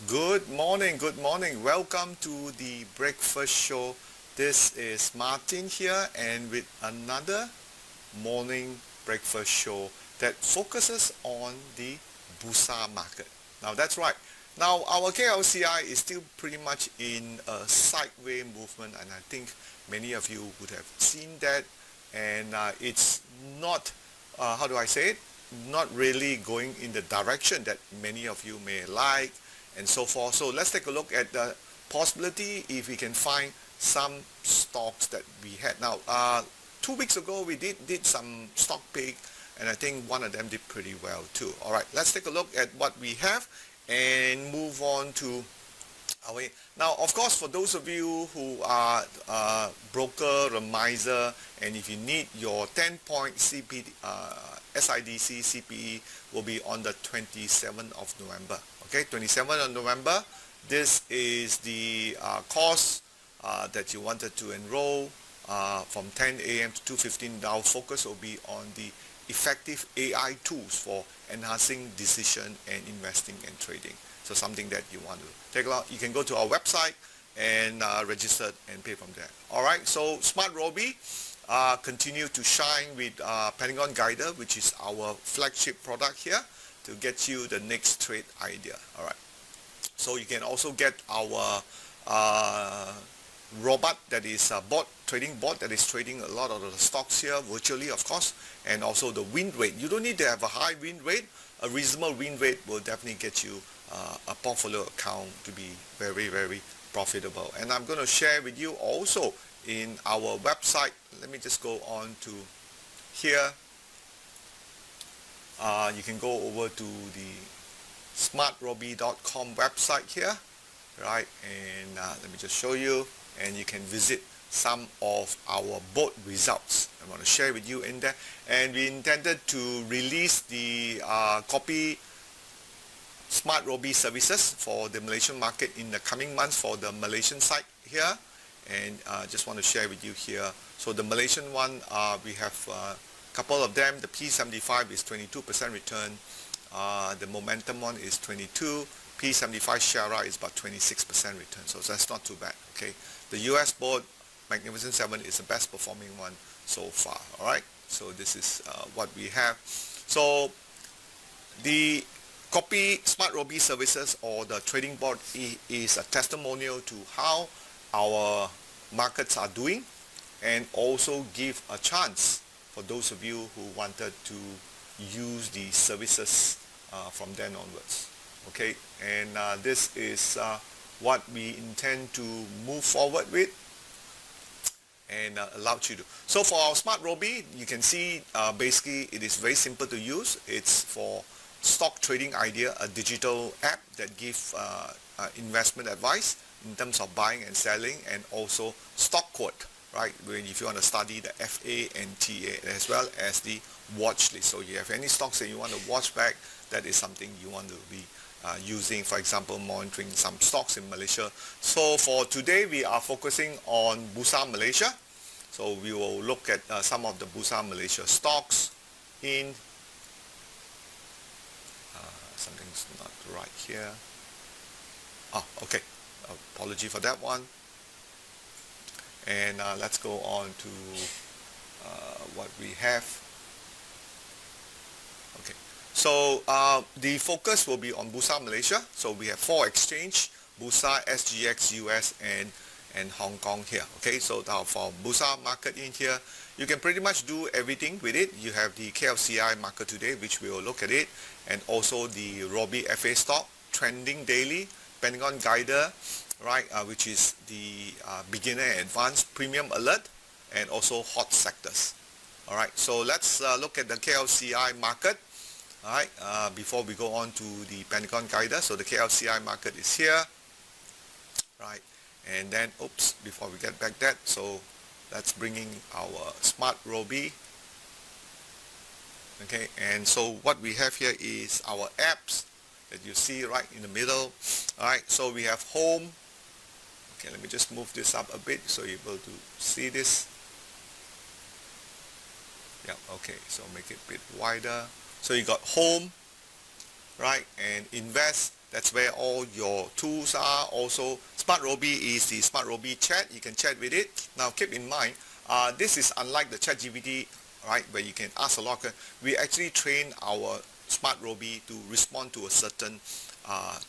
Good morning, good morning. Welcome to the breakfast show. This is Martin here and with another morning breakfast show that focuses on the Bursa market. Now that's right. Now our KLCI is still pretty much in a sideways movement, and I think many of you would have seen that, and it's not, how do I say it? Not really going in the direction that many of you may like and so forth. So let's take a look at the possibility if we can find some stocks that we had. Now, 2 weeks ago we did some stock pick, and I think one of them did pretty well too. All right, let's take a look at what we have and move on to our. Now, of course, for those of you who are broker, remiser, and if you need your 10-point CPD, SIDC CPE will be on the 27th of November. Okay, 27th of November. This is the course that you wanted to enroll from 10 a.m. to 2:15. Our focus will be on the effective AI tools for enhancing decision and investing and trading. So something that you want to take a look. You can go to our website and register and pay from there. All right. So SmartRobie continue to shine with Pentagon Guider, which is our flagship product here, to get you the next trade idea. All right. So you can also get our robot that is a trading bot that is trading a lot of the stocks here virtually, of course, and also the win rate. You don't need to have a high win rate. A reasonable win rate will definitely get you a portfolio account to be very, very profitable. And I'm going to share with you also in our website. Let me just go on to here. You can go over to the SmartRobie.com website here, right? And let me just show you, and you can visit some of our board results. I want to share with you in there. And we intended to release the copy SmartRobie services for the Malaysian market in the coming months for the Malaysian side here. And just want to share with you here. So the Malaysian one, we have a couple of them. The P75 is 22% return. The Momentum one is 22. P75 Shara is about 26% return. So that's not too bad. Okay. The US board Magnificent 7 is the best performing one so far. All right. So this is what we have. So the copy SmartRobie services or the trading board is a testimonial to how our markets are doing, and also give a chance for those of you who wanted to use the services from then onwards. Okay, and this is what we intend to move forward with and allow you to. So for our SmartRobie, you can see basically it is very simple to use. It's for stock trading idea, a digital app that gives investment advice in terms of buying and selling, and also stock quote, right? If you want to study the FA and TA, as well as the watch list. So you have any stocks that you want to watch back, that is something you want to be using, for example, monitoring some stocks in Malaysia. So for today, we are focusing on Bursa Malaysia. So we will look at some of the Bursa Malaysia stocks in something's not right here. Oh, okay. Apology for that one. And let's go on to what we have. Okay. So the focus will be on Bursa Malaysia. So we have 4 exchange: Bursa, SGX, US, and Hong Kong here. Okay. So now for Bursa market in here, you can pretty much do everything with it. You have the KLCI market today, which we will look at it, and also the Robi FA stock, trending daily, Pentagon Guider, right, which is the beginner and advanced premium alert, and also hot sectors. All right, so let's look at the KLCI market. All right, before we go on to the Pentagon Guider. So the KLCI market is here, right, and then oops, before we get back that, so let's bring in our SmartRobie. Okay, and so what we have here is our apps that you see right in the middle. All right, so we have home. Okay, let me just move this up a bit so you're able to see this. Yeah, okay, so make it a bit wider. So you got home, right, and invest. That's where all your tools are. Also, SmartRobie is the SmartRobie chat. You can chat with it. Now, keep in mind, this is unlike the ChatGPT, right, where you can ask a lot of. We actually train our SmartRobie to respond to a certain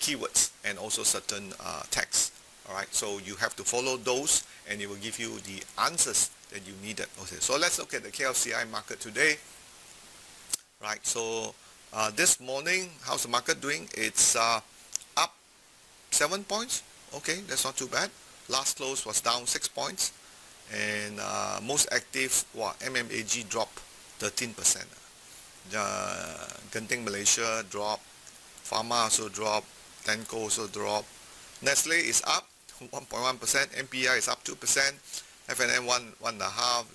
keywords and also certain text. All right, so you have to follow those, and it will give you the answers that you needed. Okay, so let's look at the KLCI market today. Right, so this morning, how's the market doing? It's up 7 points. Okay, that's not too bad. Last close was down 6 points, and most active, MMAG dropped 13%. Genting Malaysia dropped, Pharma also dropped, Tenco also dropped. Nestle is up 1.1%, MPI is up 2%, FNM 1.5%.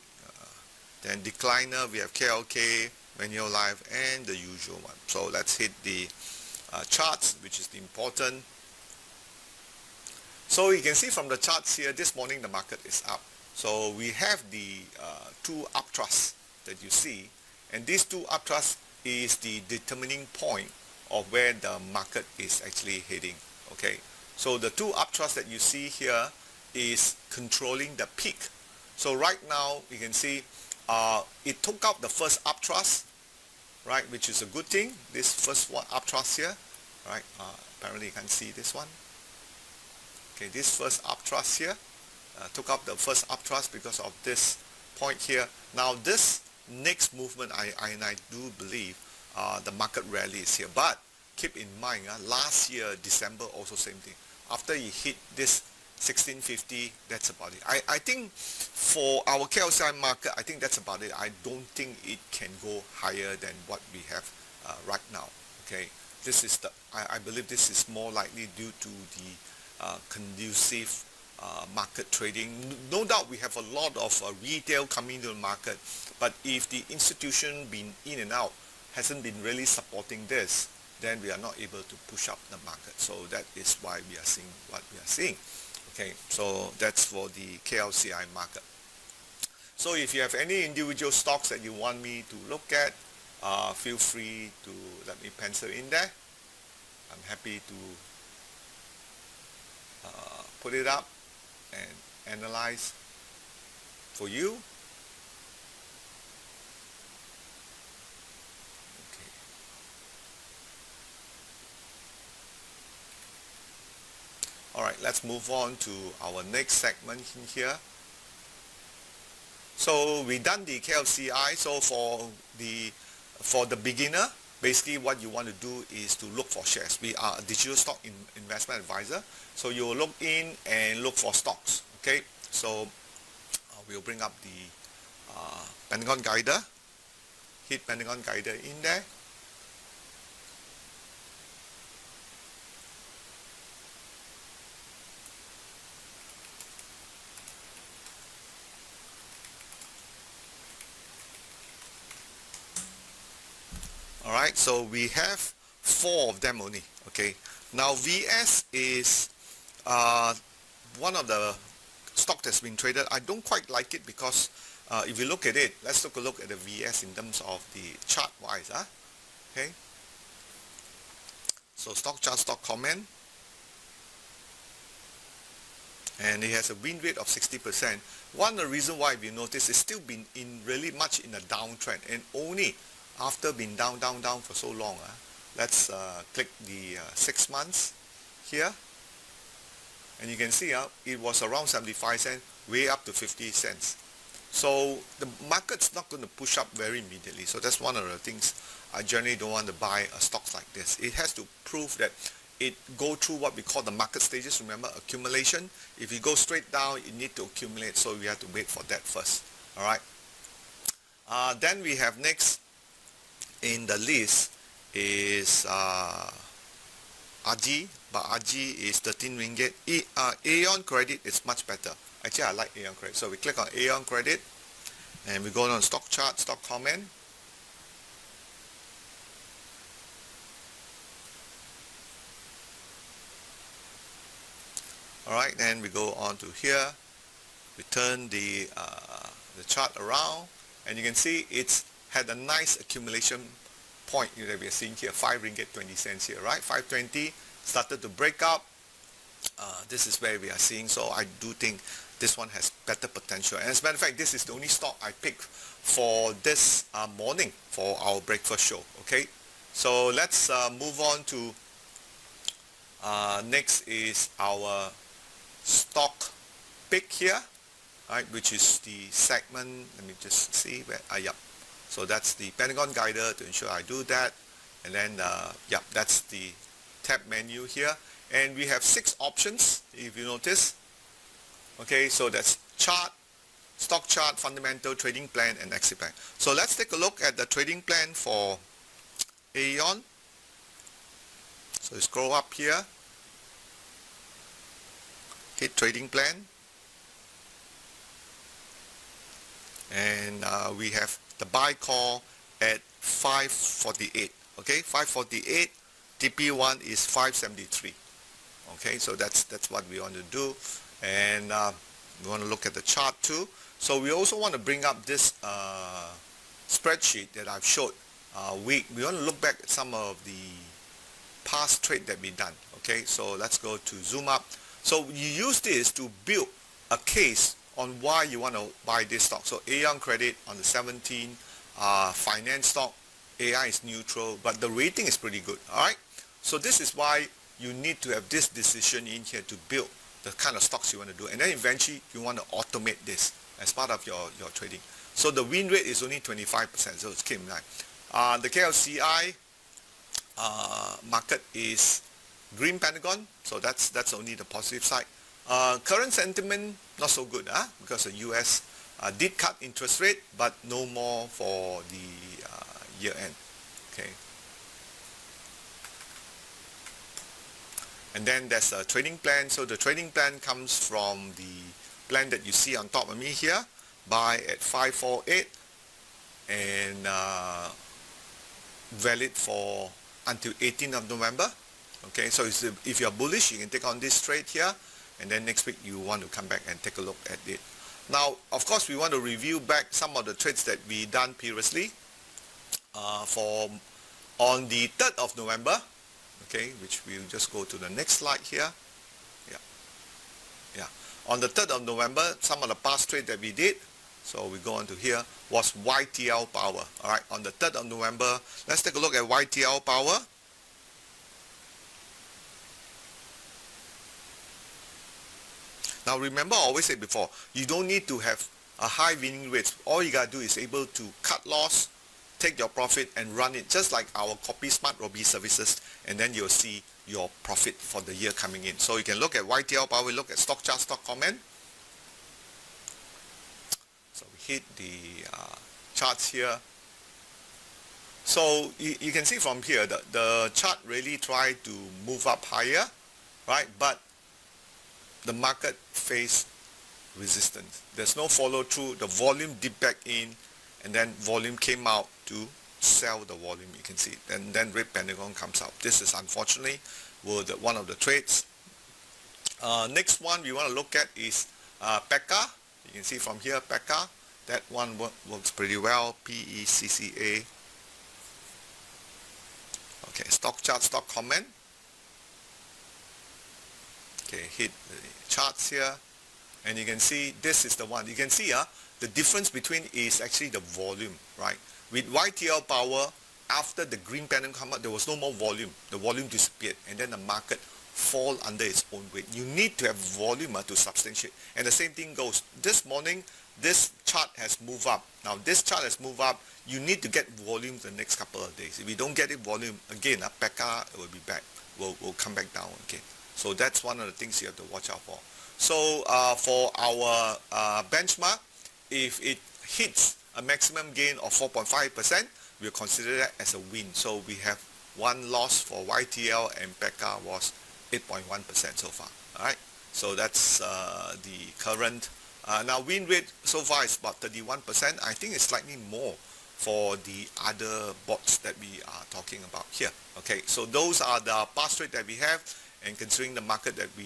Then decliner, we have KLK, Manulife, and the usual one. So let's hit the charts, which is the important. So you can see from the charts here, this morning the market is up. So we have the two up thrusts that you see, and these two up thrusts is the determining point of where the market is actually heading. Okay, so the two up thrusts that you see here is controlling the peak. So right now you can see it took out the first up thrust, right, which is a good thing. This first one up thrust here, right, apparently you can see this one. Okay, this first up thrust here took up the first up thrust because of this point here. Now this next movement, I do believe the market rally is here. But keep in mind, last year December also same thing. After you hit this 1650, that's about it. I think for our KLSI market, I think that's about it. I don't think it can go higher than what we have right now. Okay, this is I believe this is more likely due to the conducive market trading. No doubt we have a lot of retail coming to the market, but if the institution been in and out hasn't been really supporting this, then we are not able to push up the market. So that is why we are seeing what we are seeing. Okay, so that's for the KLCI market. So if you have any individual stocks that you want me to look at, feel free to let me pencil in there. I'm happy to put it up and analyze for you. Okay. All right, let's move on to our next segment in here. So we done the KLCI. So for the beginner, basically what you want to do is to look for shares. We are a digital stock investment advisor. So you will look in and look for stocks. Okay, so we'll bring up the Pentagon Guider. Hit Pentagon Guider in there. Alright, so we have 4 of them only. Okay, now VS is one of the stock that's been traded. I don't quite like it because if you look at it, let's take a look at the VS in terms of the chart wise. Okay, so stock chart, stock comment, and it has a win rate of 60%. One of the reason why we notice it's still been in really much in a downtrend, and only after being down for so long. Let's click the 6 months here, and you can see it was around 75 cents, way up to 50 cents. So the market's not going to push up very immediately. So that's one of the things I generally don't want to buy stocks like this. It has to prove that it go through what we call the market stages. Remember, accumulation. If you go straight down, you need to accumulate. So we have to wait for that first. All right. Then we have next in the list is RG, but RG is 13 ringgit. Aeon Credit is much better. Actually, I like Aeon Credit. So we click on Aeon Credit, and we go on stock chart, stock comment. Alright, then we go on to here. We turn the chart around, and you can see it's had a nice accumulation point that we are seeing here, 5 ringgit 20 cents here, right? 520, started to break up. This is where we are seeing, so I do think this one has better potential. And as a matter of fact, this is the only stock I picked for this morning for our breakfast show. Okay, so let's move on to next is our stock pick here, right, which is the segment. Let me just see where, yep. So that's the Pentagon Guider to ensure I do that. And then, yep, that's the tab menu here. And we have 6 options, if you notice. Okay, so that's chart, stock chart, fundamental, trading plan, and exit plan. So let's take a look at the trading plan for Aeon. So scroll up here, hit trading plan, and we have the buy call at 548. Okay, 548. TP1 is 573. Okay, so that's what we want to do, and we want to look at the chart too. So we also want to bring up this spreadsheet that I've showed. We want to look back at some of the past trade that we done. Okay, so let's go to zoom up. So you use this to build a case on why you want to buy this stock. So Aeon Credit on the 17, finance stock, AI is neutral, but the rating is pretty good. All right, so this is why you need to have this decision in here to build the kind of stocks you want to do, and then eventually you want to automate this as part of your trading. So the win rate is only 25%, so it's came nine. The KLCI market is green Pentagon, so that's only the positive side. Current sentiment not so good, because the US did cut interest rate, but no more for the year end. Okay. And then there's a trading plan. So the trading plan comes from the plan that you see on top of me here. Buy at 548 and valid for until 18th of November. Okay, so if you're bullish, you can take on this trade here, and then next week you want to come back and take a look at it. Now, of course, we want to review back some of the trades that we done previously on the 3rd of November. Okay, which we'll just go to the next slide here. Yeah. On the 3rd of November, some of the past trade that we did, so we go on to here, was YTL Power. All right, on the 3rd of November, let's take a look at YTL Power. Now remember, I always said before, you don't need to have a high winning rate. All you gotta do is able to cut loss, take your profit and run it just like our copy SmartRobie services, and then you'll see your profit for the year coming in. So you can look at YTL Power, look at stock chart, stock comment. So we hit the charts here. So you can see from here that the chart really tried to move up higher, right? But the market faced resistance. There's no follow through. The volume dipped back in, and then volume came out to sell the volume, you can see, and then red pentagon comes out. This is unfortunately one of the trades. Next one we want to look at is PECA. You can see from here PECA, that one works pretty well, PECCA. Okay, stock chart, stock comment. Okay, hit the charts here, and you can see this is the one. You can see the difference between is actually the volume, right? With YTL Power, after the green pennant come out, there was no more volume. The volume disappeared, and then the market fall under its own weight. You need to have volume to substantiate. And the same thing goes. This morning, this chart has moved up. Now, this chart has moved up. You need to get volume the next couple of days. If you don't get it volume, again, PECA will be back. Will come back down again. So that's one of the things you have to watch out for. So for our benchmark, if it hits a maximum gain of 4.5%, we'll consider that as a win. So we have one loss for YTL, and PECA was 8.1% so far. All right. So that's the current. Now win rate so far is about 31%. I think it's slightly more for the other bots that we are talking about here. Okay. So those are the past rate that we have, and considering the market that we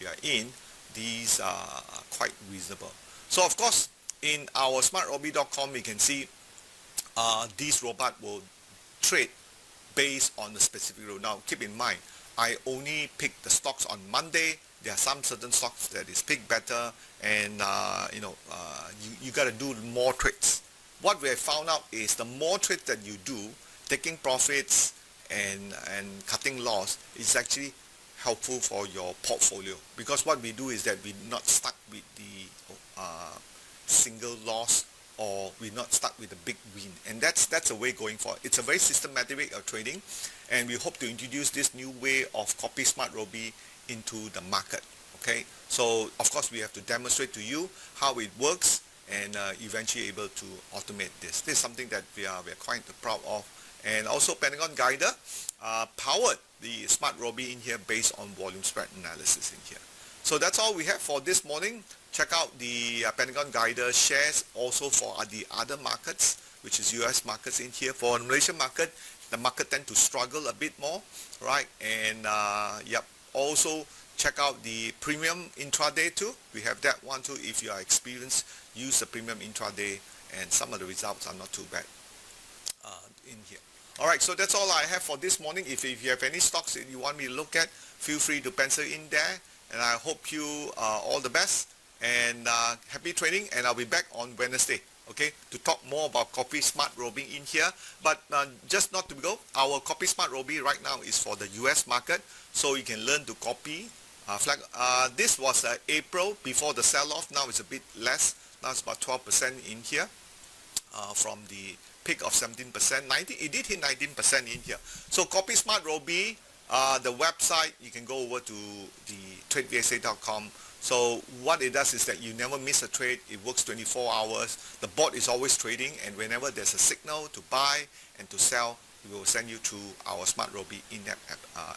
are in, these are quite reasonable. So of course, in our SmartRobie.com, you can see these robots will trade based on the specific rule. Now, keep in mind, I only pick the stocks on Monday. There are some certain stocks that is picked better, and you got to do more trades. What we have found out is the more trades that you do, taking profits and cutting loss is actually helpful for your portfolio, because what we do is that we're not stuck with the single loss, or we're not stuck with a big win, and that's a way going forward. It's a very systematic way of trading, and we hope to introduce this new way of copy SmartRobie into the market. Okay, so of course we have to demonstrate to you how it works, and eventually able to automate this. This is something that we are quite proud of. And also Pentagon Guider powered the SmartRobie in here based on volume spread analysis in here. So that's all we have for this morning. Check out the Pentagon Guider shares also for the other markets, which is US markets in here. For Malaysian market, the market tend to struggle a bit more, right? And also check out the premium intraday too. We have that one too. If you are experienced, use the premium intraday, and some of the results are not too bad in here. Alright, so that's all I have for this morning. If you have any stocks that you want me to look at, feel free to pencil in there, and I hope you all the best and happy trading, and I'll be back on Wednesday, okay, to talk more about copy SmartRobie in here. But just not to go, our copy SmartRobie right now is for the US market, so you can learn to copy this was April before the sell-off. Now it's a bit less. Now it's about 12% in here from the peak of 17%. It did hit 19% in here. So copy SmartRobie, the website, you can go over to the tradevsa.com. So what it does is that you never miss a trade. It works 24 hours. The bot is always trading, and whenever there's a signal to buy and to sell, we will send you to our SmartRobie in-app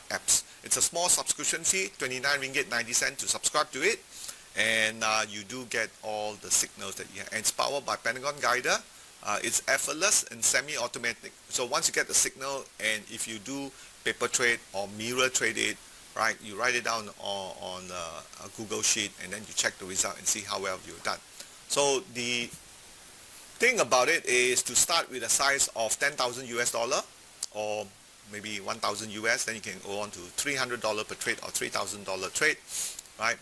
apps. It's a small subscription fee, 29 ringgit 90 cents to subscribe to it, and you do get all the signals that you have. And it's powered by Pentagon Guider. It's effortless and semi-automatic. So once you get the signal, and if you do paper trade or mirror trade it, right, you write it down on a Google Sheet, and then you check the result and see how well you've done. So the thing about it is to start with a size of 10,000 US dollar or maybe 1,000 US, then you can go on to $300 per trade or $3,000 trade, right?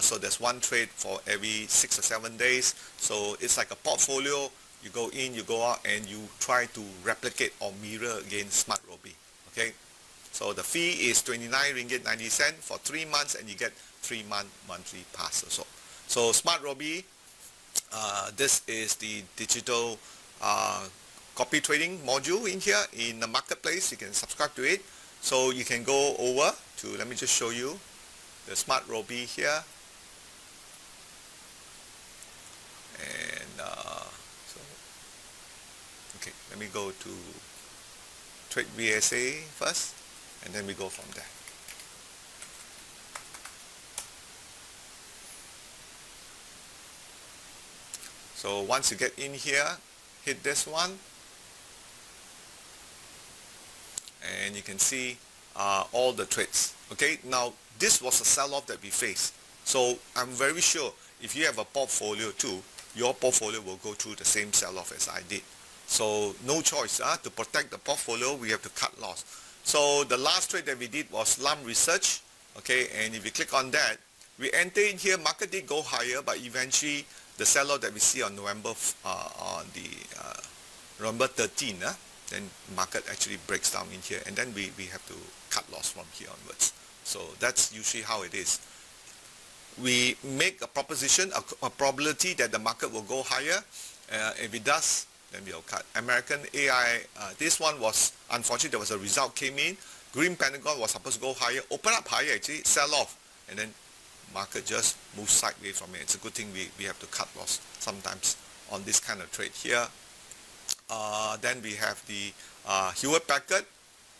So there's one trade for every 6 or 7 days. So it's like a portfolio. You go in, you go out, and you try to replicate or mirror against SmartRobie, okay? So the fee is 29 ringgit 90 cents for 3 months, and you get 3-month monthly pass or so. So SmartRobie, this is the digital copy trading module in here in the marketplace. You can subscribe to it. So you can go over to, let me just show you the SmartRobie here. And okay, let me go to TradeVSA first, and then we go from there. So once you get in here, hit this one, and you can see all the trades. Okay, now this was a sell-off that we faced. So I'm very sure if you have a portfolio too, your portfolio will go through the same sell-off as I did. So no choice. To protect the portfolio, we have to cut loss. So the last trade that we did was Lump Research. Okay, and if you click on that, we enter in here. Market did go higher, but eventually the sell-off that we see on November 13, then market actually breaks down in here, and then we have to cut loss from here onwards. So that's usually how it is. We make a proposition, a probability that the market will go higher. If it does, then we'll cut. American AI, this one was, unfortunately, there was a result came in. Green Pentagon was supposed to go higher, open up higher actually, sell off, and then market just moves sideways from it. It's a good thing we have to cut loss sometimes on this kind of trade here. Then we have the Hewlett Packard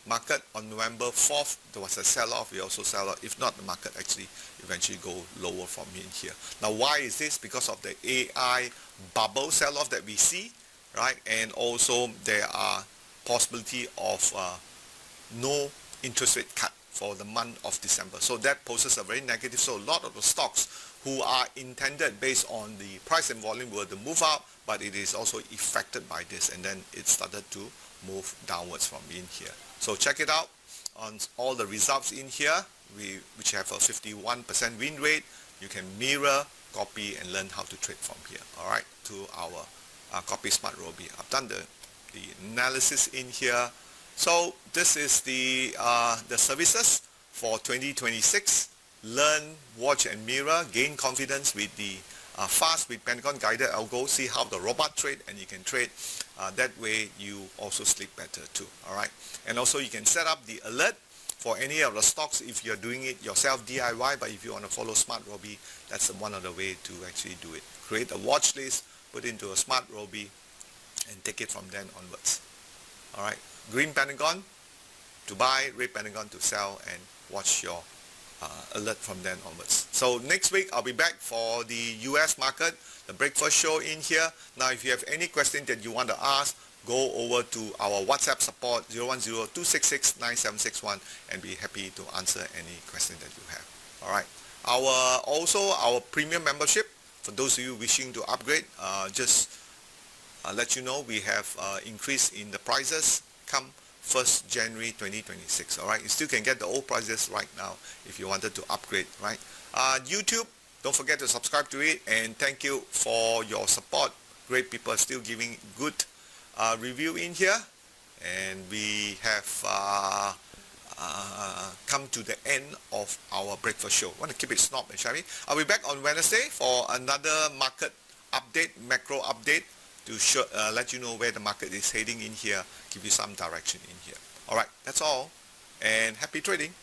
market on November 4th. There was a sell-off. We also sell off. If not, the market actually eventually go lower from in here. Now, why is this? Because of the AI bubble sell-off that we see, right? And also there are possibility of no interest rate cut for the month of December. So that poses a very negative. So a lot of the stocks who are intended based on the price and volume were to move up, but it is also affected by this, and then it started to move downwards from in here. So check it out. on all the results in here, which have a 51% win rate. You can mirror, copy, and learn how to trade from here. All right, to our copy SmartRobie. I've done the analysis in here. So this is the services for 2026. Learn, watch, and mirror. Gain confidence with the fast with Pentagon guided algo. See how the robot trade, and you can trade. That way you also sleep better too. All right, and also you can set up the alert for any of the stocks if you're doing it yourself DIY. But if you want to follow SmartRobie, that's one of the way to actually do it. Create a watch list, put into a SmartRobie, and take it from then onwards. All right, green Pentagon to buy, red Pentagon to sell, and watch your alert from then onwards. So next week I'll be back for the US market, the breakfast show in here. Now if you have any question that you want to ask, go over to our WhatsApp support 010-266-9761 and be happy to answer any question that you have. All right. Our premium membership, for those of you wishing to upgrade, just let you know we have increase in the prices come 1st January 2026. All right, you still can get the old prices right now if you wanted to upgrade, right? YouTube, don't forget to subscribe to it, and thank you for your support. Great people are still giving good review in here, and we have come to the end of our breakfast show. Want to keep it snob, shall we? I'll be back on Wednesday for another market update, macro update, to let you know where the market is heading in here, give you some direction in here. All right, that's all, and happy trading.